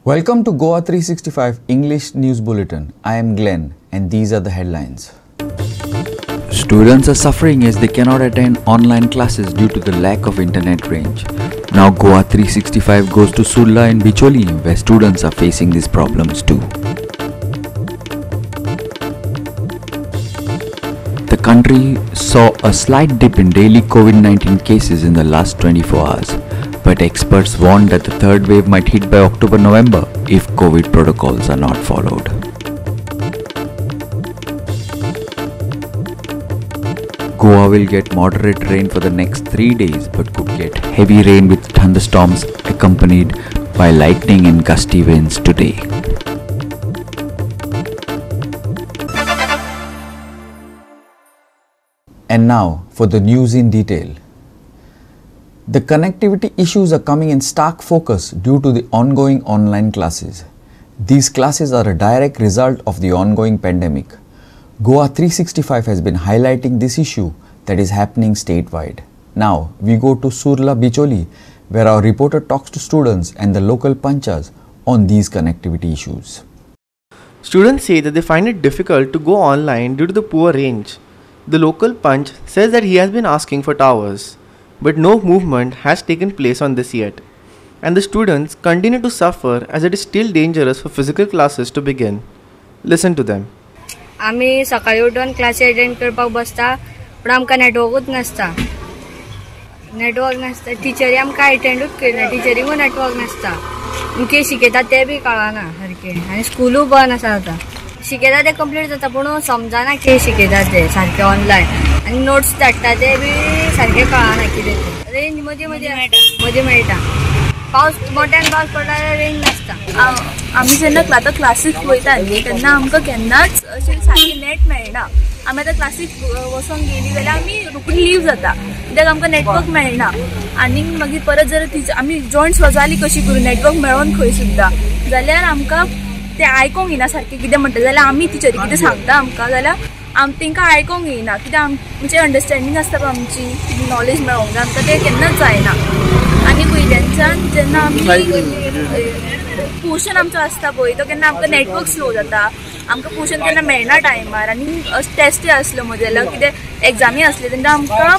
Welcome to Goa 365 English News Bulletin. I am Glenn and these are the headlines. Students are suffering as they cannot attend online classes due to the lack of internet range. Now Goa 365 goes to Surla in Bicholi, where students are facing these problems too. The country saw a slight dip in daily COVID-19 cases in the last 24 hours, but experts warned that the third wave might hit by October-November if COVID protocols are not followed. Goa will get moderate rain for the next 3 days but could get heavy rain with thunderstorms accompanied by lightning and gusty winds today. And now for the news in detail. The connectivity issues are coming in stark focus due to the ongoing online classes. These classes are a direct result of the ongoing pandemic. Goa 365 has been highlighting this issue that is happening statewide. Now we go to Surla Bicholi, where our reporter talks to students and the local panchas on these connectivity issues. Students say that they find it difficult to go online due to the poor range. The local punch says that he has been asking for towers, but no movement has taken place on this yet. And the students continue to suffer as it is still dangerous for physical classes to begin. Listen to them. आम्ही सकाळी उठून class attend करपाक बसता पण आमकां नेटवर्कूच नासता टिचरी आमकां अटेंडूच करना टिचरींकूय नेटवर्क नासता कितें शिकयता तें बी कळना सारकें आनी स्कुलूय बंद आसा आतां शिकयता तें कंप्लीट जाता पूण समजना कितें शिकयता तें सारकें ऑनलायन आनी नोट्स धाडटा ते बी सारकें कळना कितें तें रेंज मदीं मदीं मेळटा पावस मोठ्यान पावस पडटा जाल्यार रेंज नासता आमी जेन्ना आतां क्लासीक वयता न्ही तेन्ना आमकां केन्नाच अशें सारकें नेट मेळना आमी आतां क्लासीक वचोंक गेलीं जाल्यार आमी रोखडी लीव जाता कित्याक आमकां नेटवर्क मेळना आनी मागीर परत जर आमी जॉयंट स्वजाली कशी करूं नेटवर्क मेळोन खंय सुद्दां जाल्यार आमकां तें आयकोंक येना सारकें कितें म्हणटा जाल्यार आमी टिचरी कितें सांगता आमकां जाल्यार तेंकां आयकोंक येना कित्याक आमचें अंडरस्टँडींग आसता पळय आमची नॉलेज मेळोंक जाय आमकां तें केन्नाच जायना आनी पयल्यानच्यान जेन्ना आमी पोर्शन आमचो आसता पळय तो केन्ना आमकां नेटवर्क स्लो जाता आमकां पोर्शन केन्ना मेळना टायमार आनी टेस्टूय आसलो म्हजे जाल्यार कितें एग्जामी आसले तेन्ना आमकां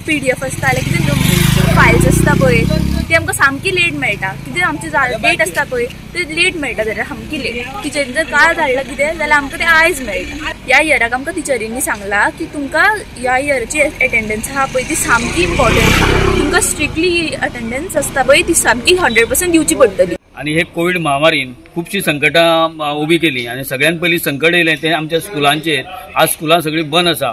PDF आसता जाल्यार कितें फायल्स आसता पळय ती आमकां सामकी लेट मेळटा कितें आमची डेट आसता पळय ती लेट मेळटा जाल्यार सामकी लेट टिचरीन जर काल धाडला कितें जाल्यार आमकां तें आयज मेळटा ह्या इयराक आमकां टिचरींनी सांगलां की तुमकां ह्या इयराची एटेंडन्स आहा पळय ती सामकी इम्पॉर्टंट तुमकां स्ट्रिक्टली अटेंडन्स आसता पळय ती सामकी 100% दिवची पडटली. आणि हे कोविड महामारीन खूपशी संकटां उभी केली आणि सगळ्यात पहिली संकट येयलें तें आमच्या स्कुलांचेर. आज स्कुलां सगळीं बंद आसा.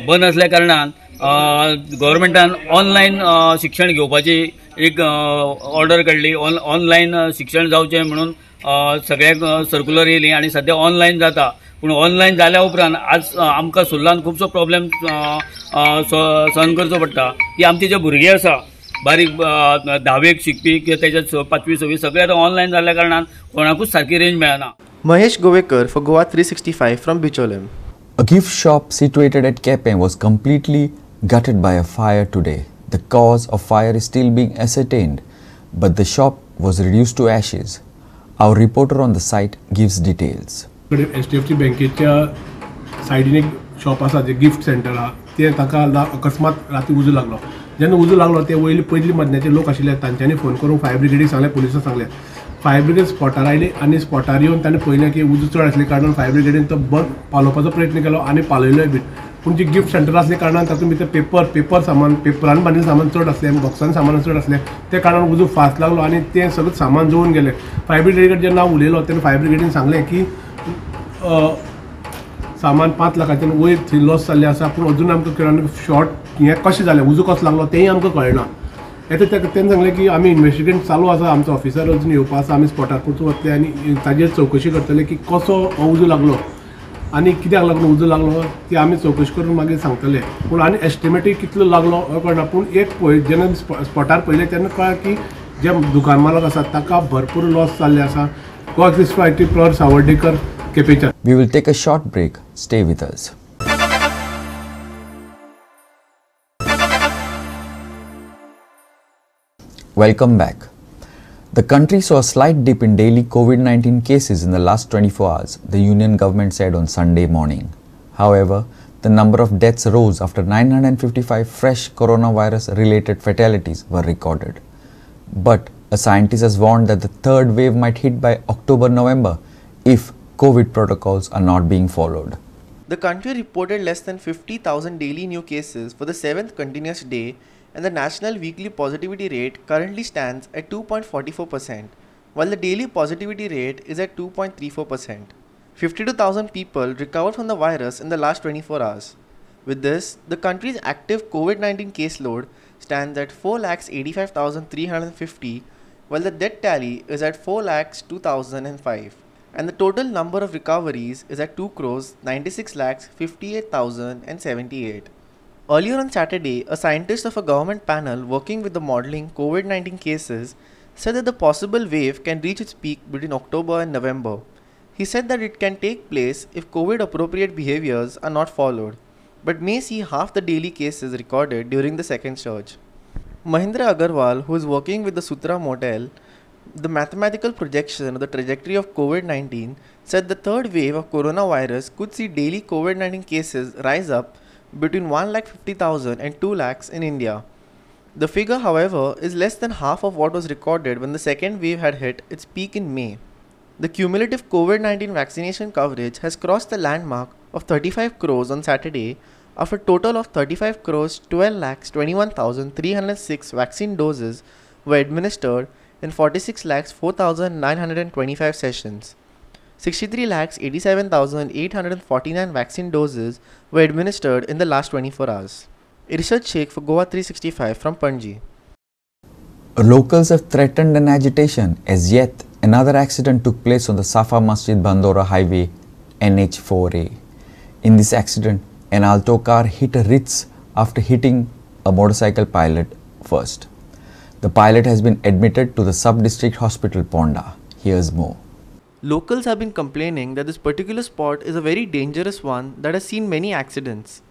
बंद असल्या कारणान गव्हर्मेंटान ऑनलायन शिक्षण घेवपाची एक ऑर्डर काडली. ऑनलायन शिक्षण जावचें म्हणून सगळ्याक सर्क्युलर येयली आणि सध्या ऑनलायन जाता. पूण ऑनलायन जाल्या उपरांत आज आमकां सुरलान खुबसो प्रॉब्लेम सहन करचो पडटा की आमचे जे भुरगे आसा बारीक 10वेक शिकपी किंवा त्याच्यात 5वी 6वी सगळे आता ऑनलायन जाल्ल्या कारणान कोणाकूच सारकी रेंज मेळना. Mahesh Govekar for Goa 365 from Bicholim. A gift shop situated at Kepe was completely gutted by a fire today. The cause of fire is still being ascertained, but the shop was reduced to ashes. Our reporter on the site gives details. HDFC बँकेच्या सायडीन एक shop आसा जे gift centre आहा ते ताका अकस्मात राती उजो लागलो. जेन्ना उजो लागलो ते वयले पयली मदल्याचे लोक आशिल्ले तांच्यांनी फोन करून फायर ब्रिगेडीक सांगलें पुलिसांक सांगलें. फायर ब्रिगेड स्पॉटार आयली आनी स्पॉटार येवन ताणें पळयलें की उजो चड आसले कारणान फायर ब्रिगेडीन तो पालोवपाचो प्रयत्न केलो आनी पालयलोय बी. पूण जी गिफ्ट सेंटर आसले कारणान तातूंत भितर पेपर सामान पेपरान बांदिल्लें सामान चड आसलें बॉक्सान सामान चड आसलें ते कारणान उजो फास्ट लागलो आनी तें सगळें सामान जळून गेलें. फायर ब्रिगेड जेन्ना हांव उलयलो तेन्ना फायर ब्रिगेडीन सांगलें की सामान 5 लाखांच्यान वयर थंय लॉस जाल्लें आसा पूण अजून आमकां शॉर्ट हें कशें जालें उजो कसो लागलो तेंय आमकां कळना. तेन्ना सांगलें की आमी इन्वेस्टिगेशन चालू आसा आमचो ऑफिसर अजून येवपा आसा आमी स्पॉटार परतून वतले आनी ताजेर चवकशी करतले की कसो उजो लागलो आनी कित्याक लागलो उजो लागलो ती आमी चवकशी करून मागीर सांगतले. पूण आनी एस्टिमेटीक कितलो लागलो हो कळना. पूण एक जेन्ना स्पॉटार पळयलें तेन्ना कळ्ळें की जे दुकान मालक आसा ताका भरपूर लॉस जाल्लें आसा. Goa 365 प्रॉर Sawardekar केपेच्या. We will take a short break. Stay with us. Welcome back. The country saw a slight dip in daily COVID-19 cases in the last 24 hours, the union government said on Sunday morning. However, the number of deaths rose after 955 fresh coronavirus-related fatalities were recorded. But a scientist has warned that the third wave might hit by October-November if COVID protocols are not being followed. The country reported less than 50,000 daily new cases for the 7th continuous day, and the national weekly positivity rate currently stands at 2.44%, while the daily positivity rate is at 2.34%. 52,000 people recovered from the virus in the last 24 hours. With this, the country's active COVID-19 caseload stands at 4,85,350, while the death tally is at 4,02,005. And the total number of recoveries is at 2,96,58,078. Earlier on Saturday, a scientist of a government panel working with the modeling COVID-19 cases said that the possible wave can reach its peak between October and November. He said that it can take place if COVID-appropriate behaviors are not followed, but may see half the daily cases recorded during the second surge. Mahindra Agarwal, who is working with the Sutra model, the mathematical projection of the trajectory of COVID-19, said the third wave of coronavirus could see daily COVID-19 cases rise up between 1,50,000 and 2 lakhs in India. The figure, however, is less than half of what was recorded when the second wave had hit its peak in May. The cumulative COVID-19 vaccination coverage has crossed the landmark of 35 crores on Saturday after a total of 35 crores 12,21,306 vaccine doses were administered in 46,04,925 sessions. 63,87,849 vaccine doses were administered in the last 24 hours. Irshad Sheikh for Goa 365 from Panji. Locals have threatened an agitation as yet another accident took place on the Safa Masjid Bandora Highway NH4A. In this accident, an Alto car hit a Ritz after hitting a motorcycle pilot first. The pilot has been admitted to the sub-district hospital Ponda. Here's more. Locals have been complaining that this particular spot is a very dangerous one that has seen many accidents.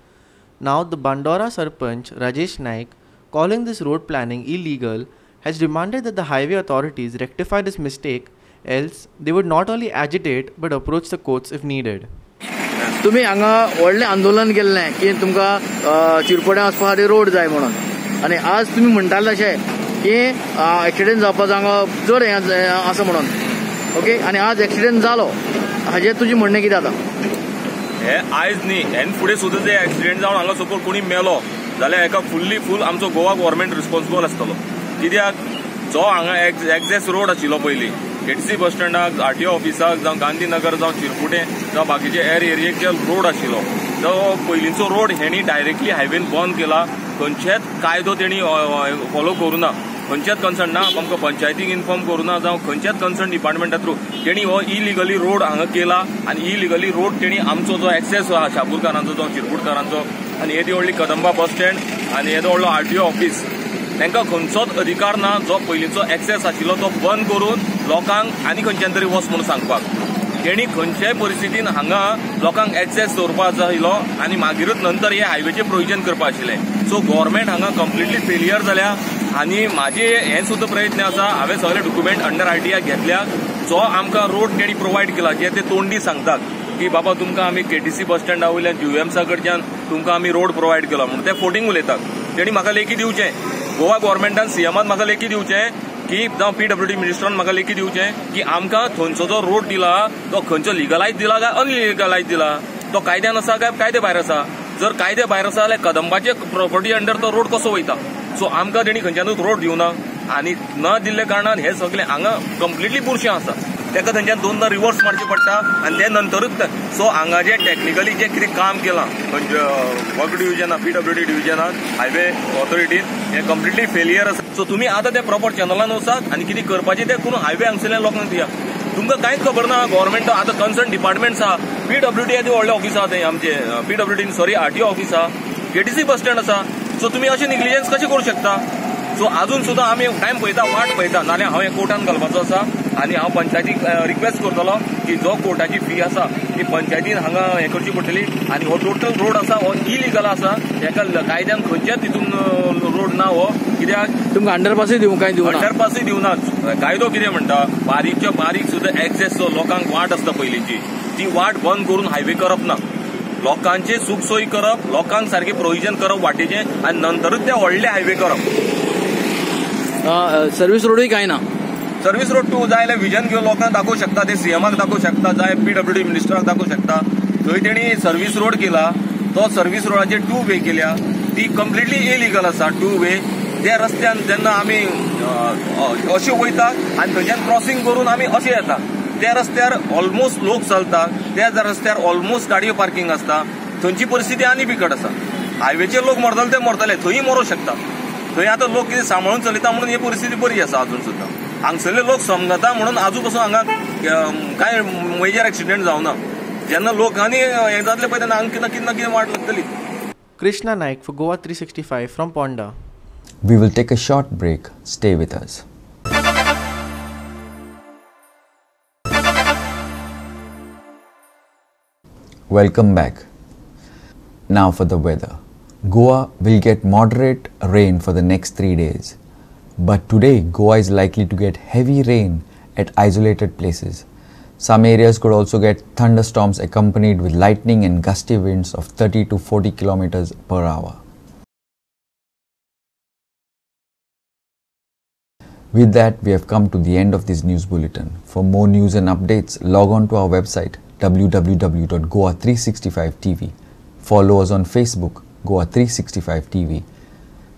Now the Bandora Sarpanch Rajesh Naik, calling this road planning illegal, has demanded that the highway authorities rectify this mistake, else they would not only agitate but approach the courts if needed. तुम्ही हांगा व्हडलें आंदोलन केल्लें की तुमकां चिरपड्या वचपा खातीर road जाय म्हणून आनी आज तुम्ही म्हणटाले अशें की एक्सिडेंट जावपाचो हांगा चड हें आसा म्हणून ओके आनी आज एक्सिडेंट जालो हाजेर तुजें म्हणणें कितें आतां हे आयज न्ही हेन फुडें सुद्दां जे एक्सिडेंट जावन हांगा सपोज कोणी मेलो जाल्यार हेका फूल आमचो गोवा गव्हर्मेंट रिस्पॉन्सिबल आसतलो कित्याक जो हांगा एक्झॅस रोड आशिल्लो पयलीं केटीसी बस स्टँडाक आरटीओ ऑफिसाक जावं गांधीनगर जावं चिरपुटें जावं बाकीचे एरियेक जे रोड आशिल्लो तो पयलींचो रोड हेणी डायरेक्टली हायवेन बंद केला खंयचेच कायदो तेणी फॉलो करूना खंयचेच कन्सर्न ना आमकां पंचायतीक इन्फॉर्म करूना जावं खंयचेच कन्सर्न डिपार्टमेंटा थ्रू तेणी हो इलिगली रोड हांगा केला आनी इलिगली रोड तेणी आमचो जो एक्सेस आहा शापूरकारांचो जावं चिरपुटकारांचो आनी येदी व्हडली कदंबा बस स्टँड आनी येदो व्हडलो आरटीओ ऑफिस तांकां खंयचोच अधिकार ना जो पयलींचो एक्सेस आशिल्लो तो बंद करून लोकांक आनी खंयच्यान तरी वच म्हणून सांगपाक तेणी खंयच्याय परिस्थितीन हांगा लोकांक एक्सेस दवरपाक जायलो आनी मागीरूच नंतर हे हायवेचें प्रोविजन करपा आशिल्लें सो गव्हर्मेंट हांगा कंप्लिटली फेलियर जाल्या आनी म्हाजे हे सुद्दां प्रयत्न आसा हांवें सगळे डॉक्युमेंट अंडर आरटीआय घेतल्या जो आमकां रोड तेणी प्रोवायड केला जे ते तोंडी सांगतात की बाबा तुमकां आमी केटीसी बस स्टँडा वयल्यान जुएमसा कडच्यान तुमकां आमी रोड प्रोवायड केला म्हणून ते फोटींग उलयतात तेणी म्हाका लेखी दिवचें गोवा गव्हर्मेंटान सीएमान म्हाका लेखी दिवचें की जावं पीडब्ल्यूडी मिनिस्टरान म्हाका लेखी दिवचें की आमकां थंयचो जो रोड दिला तो खंयचो लिगलायज दिला काय अनलिगलायज दिला तो कायद्यान आसा काय कायदे भायर आसा जर कायदे भायर आसा जाल्यार कदंबाचे प्रॉपर्टी अंडर तो रोड कसो वयता सो आमकां तेणी खंयच्यानूच रोड दिवना आनी न दिल्ले कारणान हे सगळे हांगा कंप्लिटली बुरशें आसा तेका थंयच्यान दोनदा रिवर्स मारचें पडटा आनी ते नंतरूच सो हांगा जे टॅक्निकली जे कितें काम केलां वर्क डिव्हिजनान पीडब्ल्यूडी डिव्हिजनान हायवे ऑथॉरिटीन हे कंप्लिटली फेलियर आसा सो तुमी आतां ते प्रॉपर चॅनलान वचात आनी कितें करपाचें तें करून हायवे हांगसरल्या लोकांक दिया तुमकां कांयच खबर ना गव्हर्मेंट आतां कन्सर्न डिपार्टमेंट्स आहा पीडब्ल्यूडी येदे व्हडले ऑफिस आहा थंय आमचे पीडब्ल्यूडी सॉरी आरटीओ ऑफिस आहा केटीसी बस स्टँड आसा सो तुमी अशें निग्लिजन्स कशें करूं शकता सो अजून सुद्दां आमी टायम पळयता वाट पळयता नाल्यार हांव हे कोर्टान घालपाचो आसा आनी हांव पंचायतीक रिक्वेस्ट करतलो की जो कोर्टाची फी आसा ती पंचायतीन हांगा हें करची पडटली आनी हो टोटल रोड आसा हो इलिगल आसा हेका कायद्यान खंयच्याच तितून रोड ना हो कित्याक तुमकां अंडरपासूय दिवंक अंडरपासूय दिवनाच कायदो कितें म्हणटा बारीकच्या बारीक सुद्दां एक्सेस लोकांक वाट आसता पयलींची ती वाट बंद करून हायवे करप ना लोकांचे सुखसोयी करप लोकांक सारखे प्रोविजन करप वाटेचे आनी नंतरूच ते व्हडले हायवे करप सर्वीस रोडूय काय ना सर्वीस रोड तूं जाय जाल्यार विजन घेवन लोकांक दाखोवंक शकता ते सीएमाक दाखोवंक शकता जाय PWD मिनिस्टराक दाखोवंक शकता थंय तेणी सर्वीस रोड केला तो सर्वीस रोडाचेर 2 वे केल्या ती कंप्लिटली इलिगल आसा 2 वे त्या रस्त्यान जेन्ना आमी अशे वयता आनी थंयच्यान क्रॉसिंग करून आमी अशे येता त्या रस्त्यार ऑलमोस्ट लोक चलता त्या रस्त्यार ऑलमोस्ट गाडयो पार्किंग आसता थंयची परिस्थिती आनी बिकट आसा हायवेचेर लोक मरतले ते मरतले थंय मरूंक शकता थंय आतां लोक कितें सांबाळून चलयता म्हणून ही परिस्थिती बरी आसा अजून सुद्दां हांगसरले लोक समजता म्हणून आजू पासून हांगा कांय मेजर एक्सिडेंट जावना जेन्ना लोकांनी हें जातलें पळय तेन्ना हांगा कितें ना कितें वाट लागतली. Krishna Naik for Goa 365 from Ponda. We will take a short break. Stay with us. Welcome back. Now for the weather. Goa will get moderate rain for the next 3 days. But today, Goa is likely to get heavy rain at isolated places. Some areas could also get thunderstorms accompanied with lightning and gusty winds of 30 to 40 kilometers per hour. With that, we have come to the end of this news bulletin. For more news and updates, log on to our website www.goa365tv. Follow us on Facebook, Goa365tv.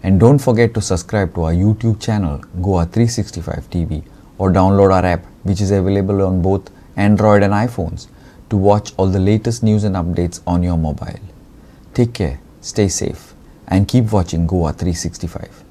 And don't forget to subscribe to our YouTube channel, Goa365tv, or download our app, which is available on both Android and iPhones, to watch all the latest news and updates on your mobile. Take care, stay safe, and keep watching Goa 365.